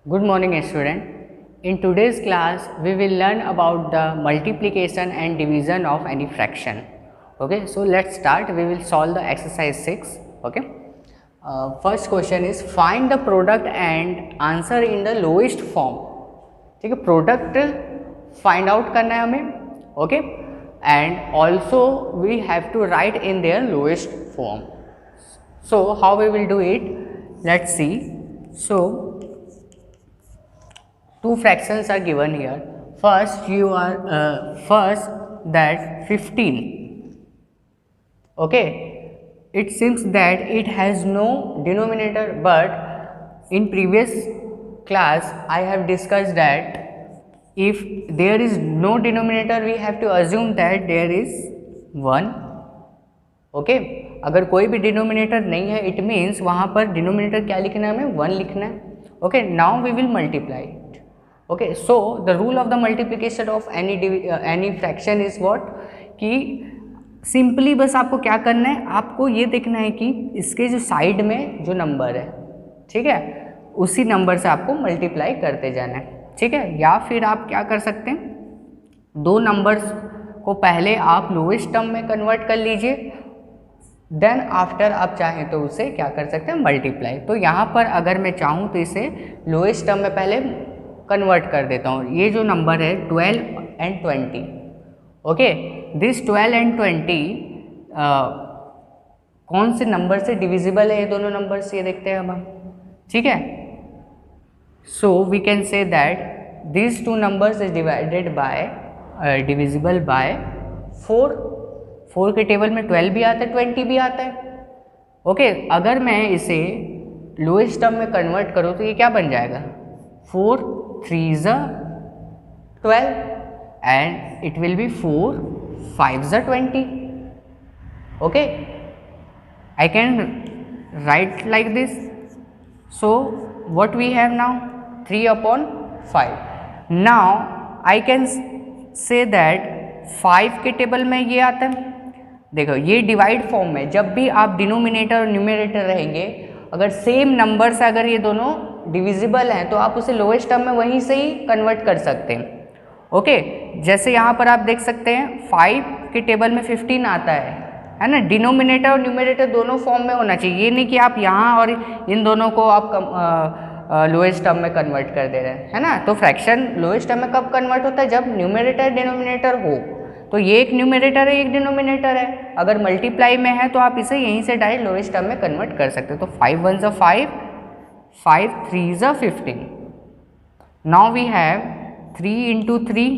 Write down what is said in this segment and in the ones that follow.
Good morning, student. In today's class, we will learn about the multiplication and division of any fraction. Okay, so let's start. We will solve the exercise 6. Okay. First question is find the product and answer in the lowest form. ठीक है, product find out करना है हमें. Okay, and also we have to write in their lowest form. So how we will do it, let's see. So two fractions are given here. First that 15. Okay, it seems that it has no denominator, but in previous class I have discussed that if there is no denominator we have to assume that there is 1. Okay, अगर कोई भी denominator नहीं है it means वहाँ पर denominator क्या लिखना है, हमें 1 लिखना है. Okay, now we will multiply. Okay, so the rule of the multiplication of any fraction is what, कि सिंपली बस आपको क्या करना है, आपको ये देखना है कि इसके जो साइड में जो नंबर है, ठीक है, उसी नंबर से आपको मल्टीप्लाई करते जाना है. ठीक है, या फिर आप क्या कर सकते हैं, दो नंबर्स को पहले आप लोएस्ट टर्म में कन्वर्ट कर लीजिए, देन आफ्टर आप चाहें तो उसे क्या कर सकते हैं, मल्टीप्लाई. तो यहाँ पर अगर मैं चाहूँ तो इसे लोएस्ट टर्म में पहले कन्वर्ट कर देता हूँ. ये जो नंबर है 12 and 20. ओके, दिस 12 and 20 कौन से नंबर से डिविजिबल है, ये दोनों नंबर से, ये देखते हैं अब हम. ठीक है, so we can say that this two numbers is divided by divisible by 4. 4 के टेबल में 12 भी आता है, 20 भी आता है. ओके, अगर मैं इसे लोएस्ट टर्म में कन्वर्ट करूँ तो ये क्या बन जाएगा, 4 3s are 12 and it will be 4 5s are 20. Okay, I can write like this. So what we have now, 3 upon 5. Now I can say that 5 के टेबल में ये आता है. देखो ये डिवाइड फॉर्म में जब भी आप डिनोमिनेटर और न्यूमरेटर रहेंगे, अगर सेम नंबर से अगर ये दोनों डिविजिबल हैं तो आप उसे लोएस्ट टर्म में वहीं से ही कन्वर्ट कर सकते हैं. ओके, जैसे यहाँ पर आप देख सकते हैं 5 के टेबल में 15 आता है ना. डिनोमिनेटर और न्यूमरेटर दोनों फॉर्म में होना चाहिए, ये नहीं कि आप यहाँ और इन दोनों को आप लोएस्ट टर्म में कन्वर्ट कर दे रहे हैं, है ना. तो फ्रैक्शन लोएस्ट टर्म में कब कन्वर्ट होता है, जब न्यूमरेटर डिनोमिनेटर हो. तो ये एक न्यूमरेटर है, एक डिनोमिनेटर है. अगर मल्टीप्लाई में है तो आप इसे यहीं से डायरेक्ट लोएस्ट टर्म में कन्वर्ट कर सकते हो. तो 5 1s are 5, 5 3s are 15. Now we have 3 into 3,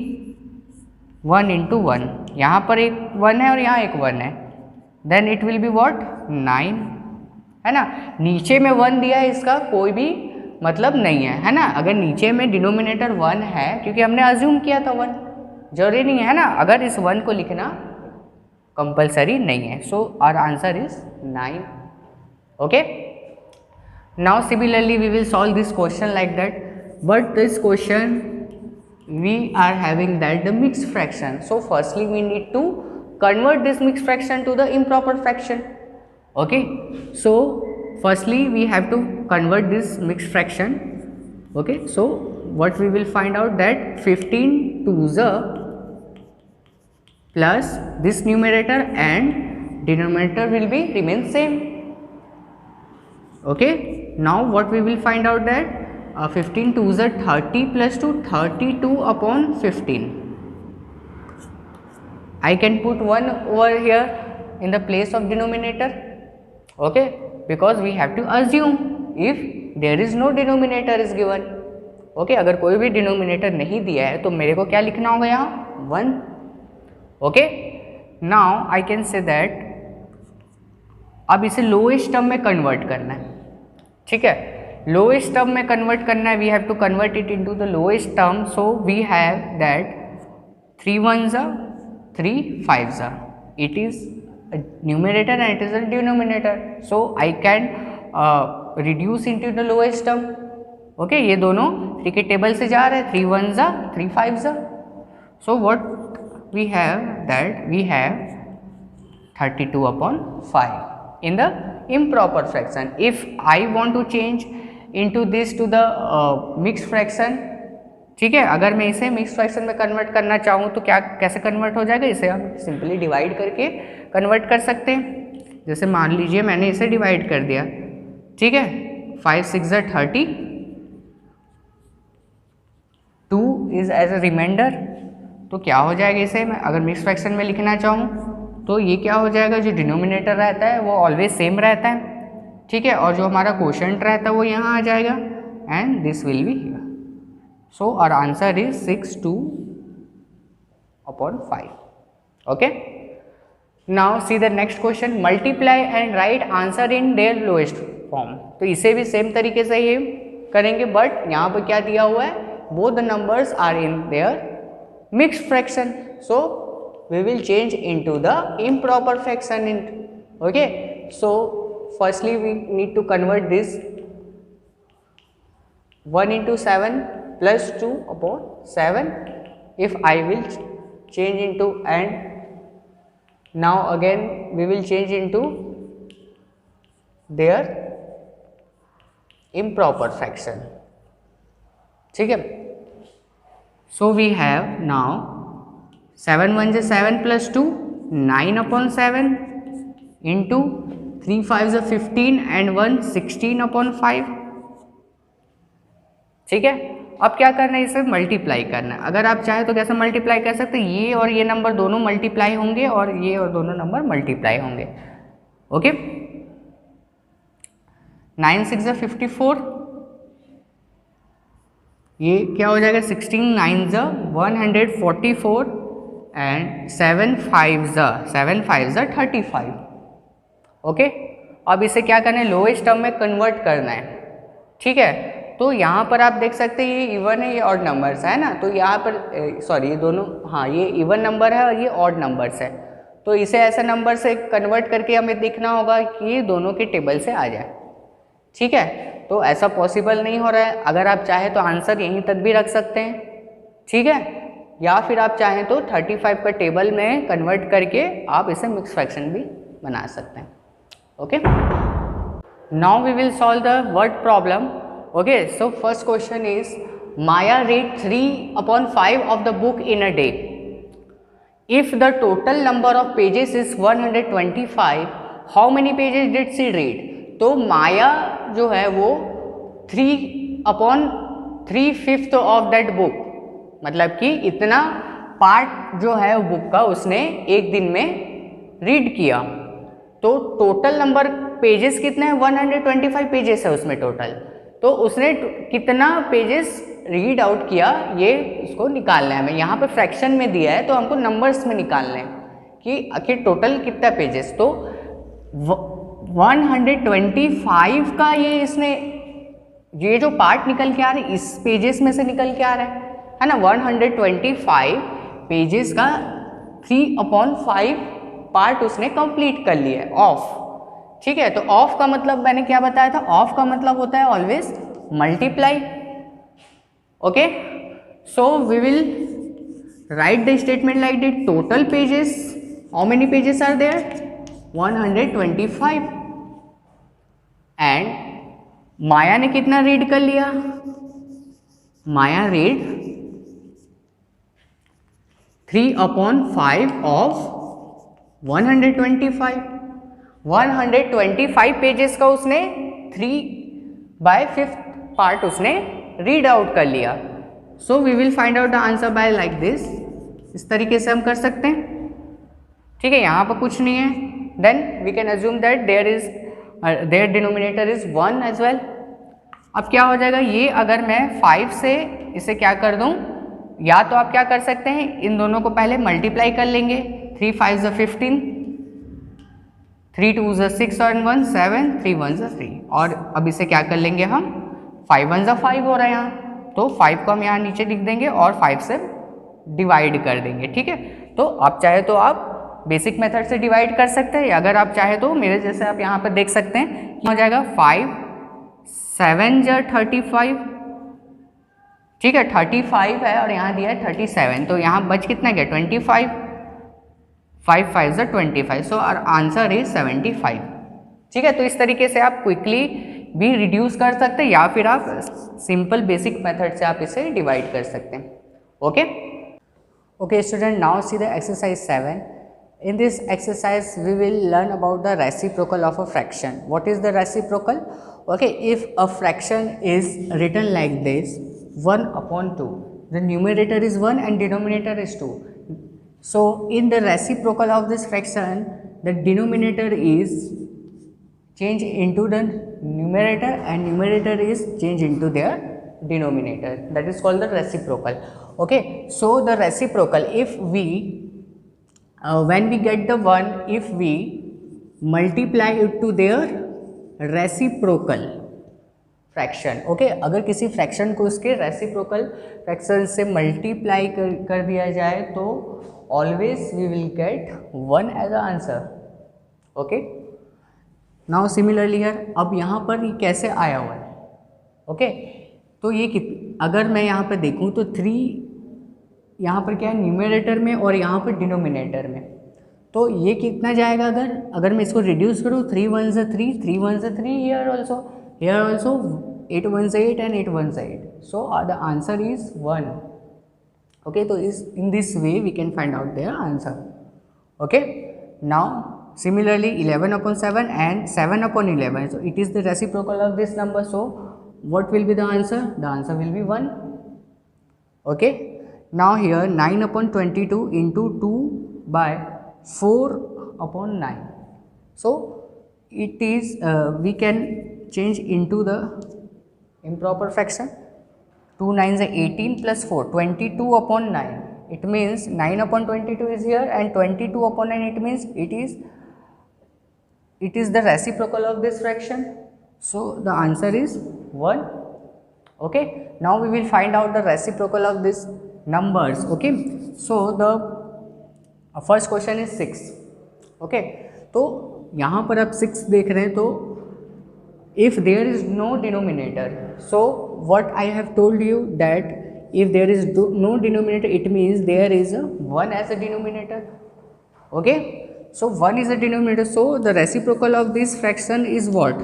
1 into 1. यहाँ पर एक 1 है और यहाँ एक 1 है. Then it will be what, 9, है ना. नीचे में 1 दिया है, इसका कोई भी मतलब नहीं है ना. अगर नीचे में डिनोमिनेटर 1 है, क्योंकि हमने अज्यूम किया था 1, जरूरी नहीं है ना अगर इस 1 को लिखना कंपलसरी नहीं है. So our answer is 9. ओके, now similarly we will solve this question like that, but this question we are having that the mixed fraction. So firstly we need to convert this mixed fraction to the improper fraction. Okay, so firstly we have to convert this mixed fraction. Okay, so what we will find out that 15 2s are plus this numerator and denominator will be remain same. Okay, now what we will find out that 15 2s are 30 plus 2, 32 upon 15. I can put 1 over here in the place of denominator. Okay, because we have to assume if there is no denominator is given. Okay, अगर कोई भी denominator नहीं दिया है तो मेरे को क्या लिखना होगा, यहाँ 1. Okay, now I can say that अब इसे लोएस्ट टर्म में कन्वर्ट करना है. ठीक है, लोएस्ट टर्म में कन्वर्ट करना है, we have to convert it into the lowest term. So we have that 3 1s are 3 5s are, it is a numerator and it is a denominator. So I can reduce into the lowest term. Okay, ये दोनों 3 के table से जा रहे हैं, 3 1s are 3 5s are. So what we have, that we have 32 upon 5 in the improper fraction. If I want to change into this to the mixed fraction, ठीक है। अगर मैं इसे मिक्स फ्रैक्शन में कन्वर्ट करना चाहूँ तो क्या कैसे कन्वर्ट हो जाएगा, इसे हम सिंपली डिवाइड करके कन्वर्ट कर सकते हैं। जैसे मान लीजिए मैंने इसे डिवाइड कर दिया, ठीक है, 5 6 30, 2 इज एज अ रिमाइंडर, तो क्या हो जाएगा, इसे मैं अगर मिक्स फ्रैक्शन में लिखना चाहूँ तो ये क्या हो जाएगा, जो डिनोमिनेटर रहता है वो ऑलवेज सेम रहता है, ठीक है, और जो हमारा क्वोशंट रहता है वो यहाँ आ जाएगा and this will be here. So our answer is 6 2/5. Okay. Now see the next question. Multiply and write answer in their lowest form. तो इसे भी सेम तरीके से ही करेंगे, बट यहाँ पर क्या दिया हुआ है, both the numbers are in their mixed fraction. So we will change into the improper fraction. Okay. So firstly we need to convert this 1 into 7 plus 2/7. If I will change into, and now again we will change into their improper fraction, ठीक है। So we have now 7 1 is 7 plus 2, 9/7 into 3 5 is 15 and 1 16/5, ठीक है। अब क्या करना है, इसे multiply करना है। अगर आप चाहे तो कैसे मल्टीप्लाई कर सकते हैं, ये और ये नंबर दोनों मल्टीप्लाई होंगे और ये और दोनों नंबर मल्टीप्लाई होंगे। ओके, 9 6 54, ये क्या हो जाएगा, 16 9 144 एंड 7 5 35। ओके, अब इसे क्या करना है, लोएस्ट टर्म में कन्वर्ट करना है, ठीक है। तो यहाँ पर आप देख सकते हैं ये इवन है, ये ऑड नंबर्स है ना, तो यहाँ पर सॉरी ये दोनों, हाँ ये इवन नंबर है और ये ऑड नंबर्स है, तो इसे ऐसे नंबर से कन्वर्ट करके हमें देखना होगा कि ये दोनों के टेबल से आ जाए, ठीक है। तो ऐसा पॉसिबल नहीं हो रहा है, अगर आप चाहें तो आंसर यहीं तक भी रख सकते हैं, ठीक है, या फिर आप चाहें तो 35 का टेबल में कन्वर्ट करके आप इसे मिक्स फ्रैक्शन भी बना सकते हैं। Okay, now we will solve the word problem. Okay, so first question is Maya read 3/5 of the book in a day. If the total number of pages is 125, how many pages did she read? तो माया जो है वो 3/3 of that book, मतलब कि इतना part जो है वो बुक का उसने एक दिन में रीड किया। तो टोटल नंबर पेजेस कितने हैं, 125 पेजेस है उसमें टोटल, तो उसने कितना पेजेस रीड आउट किया ये इसको निकालना है हमें। यहाँ पे फ्रैक्शन में दिया है तो हमको नंबर्स में निकालना है कि आखिर टोटल कितना पेजेस। तो 125 का ये इसने ये जो पार्ट निकल के आ रहा है इस पेजेस में से निकल के आ रहा है ना। 125 पेजेस का 3/5 पार्ट उसने कंप्लीट कर लिया है ऑफ, ठीक है। तो ऑफ का मतलब मैंने क्या बताया था, ऑफ का मतलब होता है always multiply. Okay, so we will write the statement like that, total pages, how many pages are there, 125, and Maya ने कितना रीड कर लिया, माया रीड 3/5 ऑफ 125। 125 पेजेस का उसने 3/5 पार्ट उसने रीड आउट कर लिया। So we will find out the answer by like this, इस तरीके से हम कर सकते हैं, ठीक है। यहाँ पर कुछ नहीं है, then we can assume that their denominator is 1 as well. अब क्या हो जाएगा, ये अगर मैं 5 से इसे क्या कर दूँ, या तो आप क्या कर सकते हैं, इन दोनों को पहले मल्टीप्लाई कर लेंगे, 3 5 is 15, 3 2 is 6 और 1 7, 3 1 is 3, और अब इसे क्या कर लेंगे हम, 5 1 is 5 हो रहा है यहाँ, तो 5 को हम यहाँ नीचे लिख देंगे और 5 से डिवाइड कर देंगे, ठीक है। तो आप चाहे तो आप बेसिक मेथड से डिवाइड कर सकते हैं, अगर आप चाहे तो मेरे जैसे आप यहाँ पर देख सकते हैं, हो जाएगा 5 7 जा 35, ठीक है, 35 है और यहाँ दिया है 37, तो यहाँ बच कितना गया 25, 5 5 जा 25, सो आवर आंसर इज 75, ठीक है। तो इस तरीके से आप क्विकली भी रिड्यूस कर सकते हैं या फिर आप सिंपल बेसिक मेथड से आप इसे डिवाइड कर सकते हैं. Okay okay student, now see the exercise 7. In this exercise we will learn about the reciprocal of a fraction. What is the reciprocal? Okay, if a fraction is written like this, 1 upon 2, the numerator is 1 and denominator is 2. So in the reciprocal of this fraction, the denominator is changed into the numerator and numerator is changed into their denominator. That is called the reciprocal. Okay, so the reciprocal, if we when we get the 1, if we multiply it to their reciprocal fraction. okay, अगर किसी fraction को उसके reciprocal fraction से multiply कर दिया जाए तो always we will get 1 as a answer. Okay, now similarly here, अब यहाँ पर ये कैसे आया हुआ है? ओके, तो ये अगर मैं यहाँ पर देखूँ तो 3 यहाँ पर क्या है न्यूमरेटर में और यहाँ पर डिनोमिनेटर में, तो ये कितना जाएगा? अगर मैं इसको रिड्यूस करूँ, 3 1s 3, 3 1s 3, here also 8 1s 8 and 8 1s 8. So the answer is 1. Okay, so in this way we can find out their answer. Okay, now similarly 11 upon 7 and 7 upon 11. So it is the reciprocal of this number. So what will be the answer? The answer will be 1. Okay. Now here 9 upon 22 into 2 by 4 upon 9. So it is we can change into the improper fraction. 2 9s are 18 plus 4, 22 upon 9. It means 9 upon 22 is here and 22 upon 9, it means it is the reciprocal of this fraction. So the answer is 1. Okay, now we will find out the reciprocal of this numbers. Okay, so the first question is 6. okay, तो यहाँ पर आप 6 देख रहे हैं, तो if there is no denominator, so what I have told you that if there is no denominator, it means there is a 1 as a denominator. Okay, so 1 is a denominator, so the reciprocal of this fraction is what?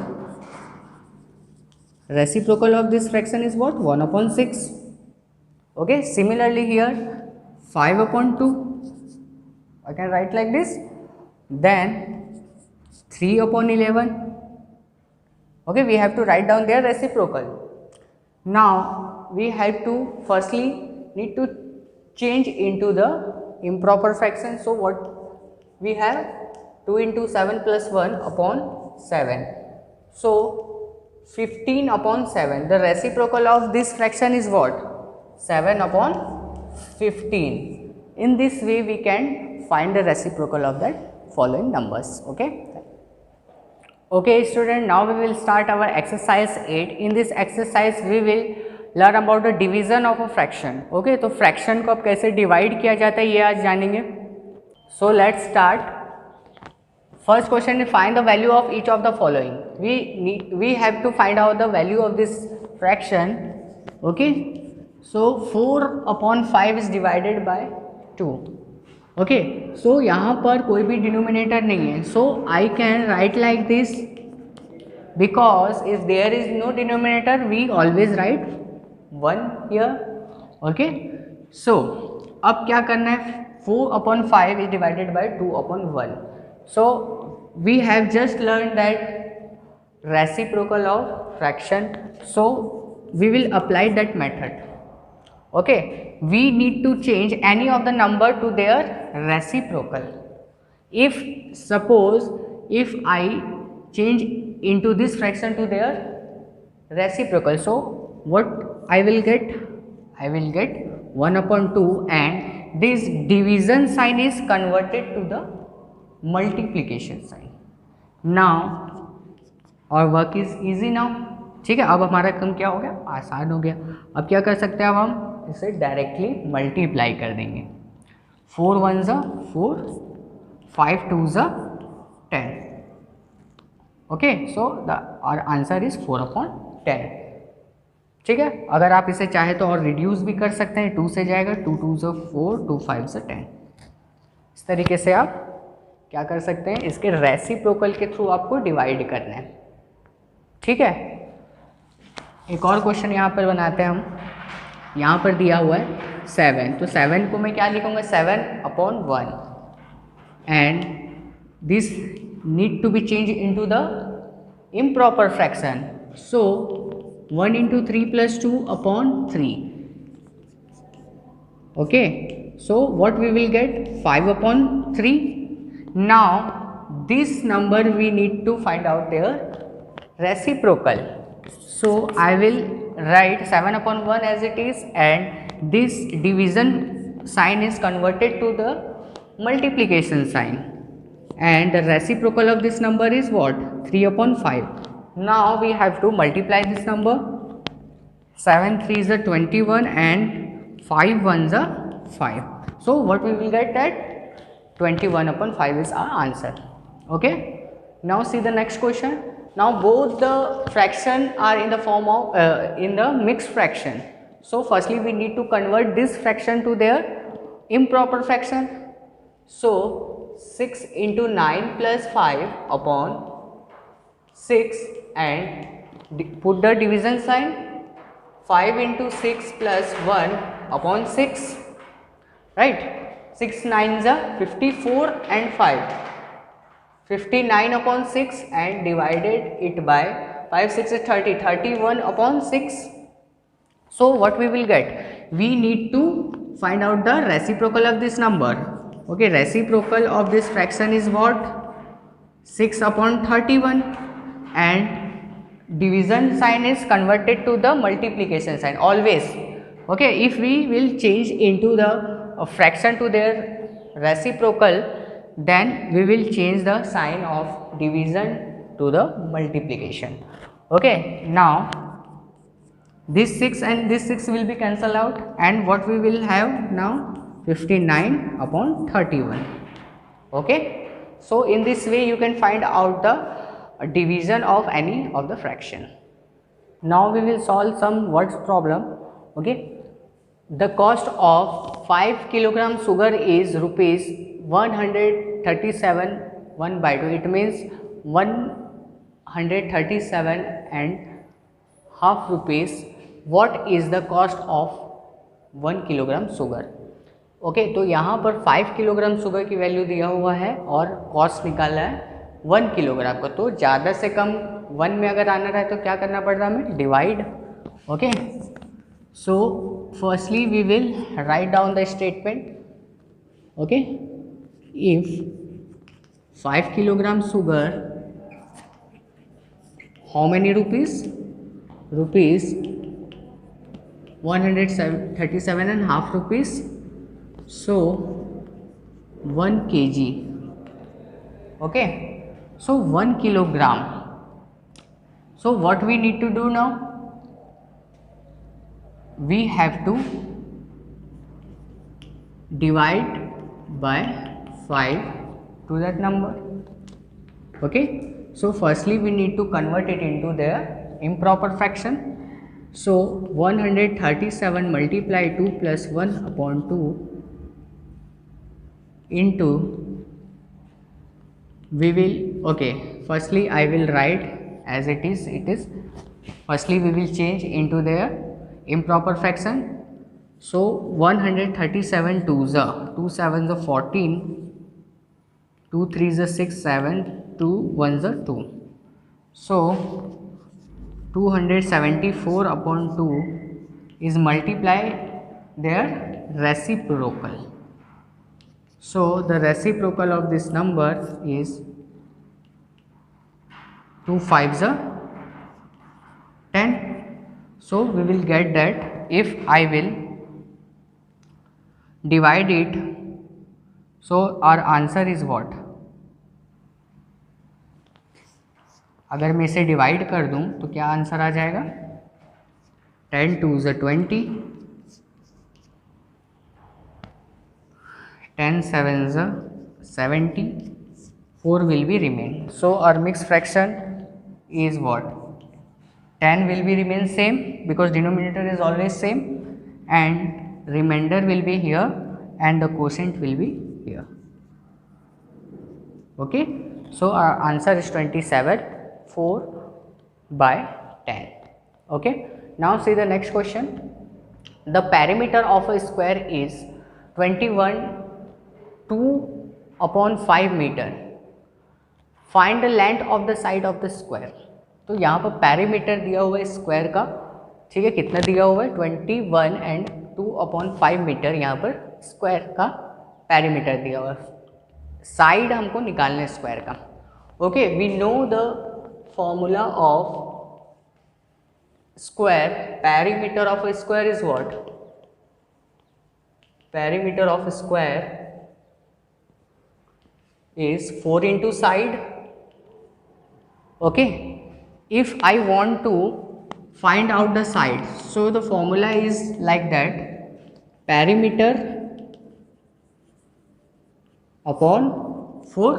Reciprocal of this fraction is what? 1 upon 6. Okay, similarly here 5 upon 2, I can write like this, then 3 upon 11. Okay, we have to write down their reciprocal. Now we have to firstly need to change into the improper fraction. So what we have? 2 into 7 plus 1 upon 7. So 15 upon 7. The reciprocal of this fraction is what? 7 upon 15. In this way we can find the reciprocal of that following numbers. Okay. Okay student, now we will start our exercise 8. In this exercise we will learn about the division of a fraction. Okay, तो fraction को अब कैसे divide किया जाता है ये आज जानेंगे. So let's start. First question is find the value of each of the following. We have to find out the value of this fraction. Okay, so 4 upon 5 is divided by 2. Okay, so यहाँ पर कोई भी denominator नहीं है, so I can write like this, because if there is no denominator we always write 1 here. Okay, so अब क्या करना है? 4 upon 5 is divided by 2 upon 1. So we have just learned that reciprocal of fraction, so we will apply that method. Okay, we need to change any of the number to their reciprocal. If suppose if I change into this fraction to their reciprocal, so what I will get? I will get 1 upon 2 and this division sign is converted to the multiplication sign. Now our work is easy now. ठीक है, अब हमारा काम क्या हो गया? आसान हो गया. अब क्या कर सकते हैं? अब हम इसे डायरेक्टली मल्टीप्लाई कर देंगे. 4 1s 4, 5 2s 10. Okay, so the our answer is 4 upon 10. ठीक है, अगर आप इसे चाहे तो और रिड्यूस भी कर सकते हैं. 2 से जाएगा, 2 2s 4, 2 5s 10. इस तरीके से आप क्या कर सकते हैं? इसके रेसिप्रोकल के थ्रू आपको डिवाइड करना है. ठीक है. एक और क्वेश्चन यहाँ पर बनाते हैं हम। यहाँ पर दिया हुआ है 7, तो 7 को मैं क्या लिखूँगा 7/1 and this need to be change into the improper fraction. So 1 into 3 plus 2 upon 3. Okay, so what we will get 5/3. Now this number we need to find out their reciprocal. So I will write 7/1 as it is, and this division sign is converted to the multiplication sign, and the reciprocal of this number is what 3/5. Now we have to multiply this number. 7 3s are 21 and 5 1s are 5. So what we will get, that 21/5 is our answer. Okay, now see the next question. Now both the fraction are in the form of in the mixed fraction. So firstly we need to convert this fraction to their improper fraction. So 6 into 9 plus 5 upon 6 and put the division sign. 5 into 6 plus 1 upon 6, right? 6 9s are 54 and 5. 59/6 and divided it by 5 6 is 30, 31/6. So what we will get? We need to find out the reciprocal of this number. Okay, reciprocal of this fraction is what 6/31, and division sign is converted to the multiplication sign always. Okay, if we will change into the fraction to their reciprocal, then we will change the sign of division to the multiplication. Okay, now this 6 and this 6 will be cancelled out, and what we will have now 59/31. Okay, so in this way you can find out the division of any of the fraction. Now we will solve some words problem. Okay, the cost of 5 kilogram sugar is rupees 137 1/2. It means 137 and half rupees. What is the cost of 1 kilogram sugar? Okay, तो यहाँ पर 5 kilogram sugar की value दिया हुआ है और cost निकाला है 1 किलोग्राम का। तो ज़्यादा से कम 1 में अगर आना रहा है तो क्या करना पड़ रहा है हमें, divide. Okay, so firstly we will write down the statement. Okay, if 5 kilogram sugar, how many rupees, rupees 137.5 rupees. So 1 kg. Okay, so 1 kilogram. So what we need to do now, we have to divide by 5 to that number. Okay, so firstly we need to convert it into their improper fraction. So 137 multiply 2 plus 1/2 into, we will, okay, firstly I will write as it is. Firstly we will change into their improper fraction. So 137 2s are 2 7s are 14, 2 3s are 6 7, 2 1s are 2. So 274/2 is multiply their reciprocal. So the reciprocal of this number is 2 5s are 10. So we will get that if I will divide it, so our answer is what, अगर मैं इसे divide कर दूं तो क्या answer आ जाएगा, 10 2s are 20, 10 7s are 70, 4 will be remain. So our mixed fraction is what, 10 will be remain same because denominator is always same, and remainder will be here and the quotient will be here. Okay, so our answer is 27 4/10. Okay, Now see the next question. The perimeter of a square is 21 2/5 metre. Find the length of the side of the square. तो यहाँ पर perimeter दिया हुआ है square का, ठीक है, कितना दिया हुआ है 21 एंड 2/5 मीटर यहाँ पर स्क्वायर का पैरीमीटर दिया हुआ है. साइड हमको निकालना है स्क्वायर का. Okay, we know the formula of square. Perimeter of a square is what? Perimeter of a square is 4 into side. Okay, if I want to find out the side, so the formula is like that: perimeter upon 4.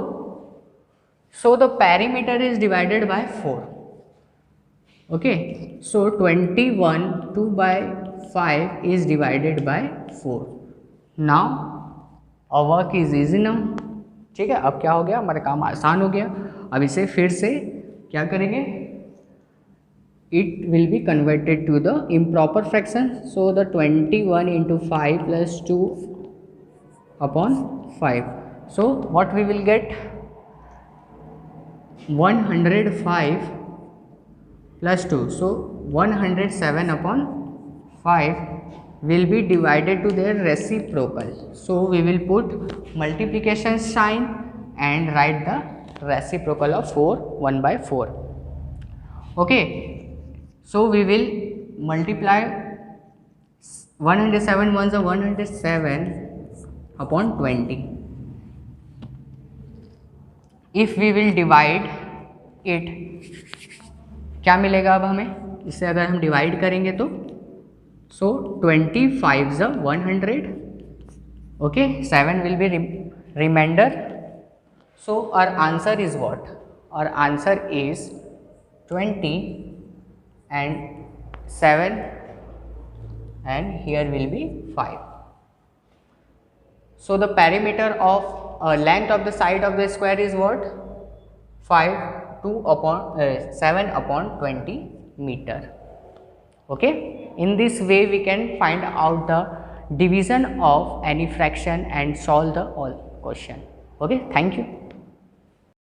So the perimeter is divided by 4. Okay, so 21 2/5 is divided by 4. Now our work is easy now. ठीक है, अब क्या हो गया, हमारा काम आसान हो गया. अब इसे फिर से क्या करेंगे, it will be converted to the improper fraction. So the 21 into 5 plus 2/5. So what we will get, 105 plus 2, so 107/5 will be divided to their reciprocal. So we will put multiplication sign and write the reciprocal of 4 1/4. Okay, so we will multiply 107 ones are 107/20. If we will divide it, क्या मिलेगा अब हमें, इसे अगर हम divide करेंगे तो, सो 25 is 100. Okay, 7 will be remainder. So our answer is what? Our answer is 20 and 7 and here will be 5. So the perimeter of length of the side of the square is what? 7/20 meter. Okay, in this way we can find out the division of any fraction and solve the all question. Okay, thank you.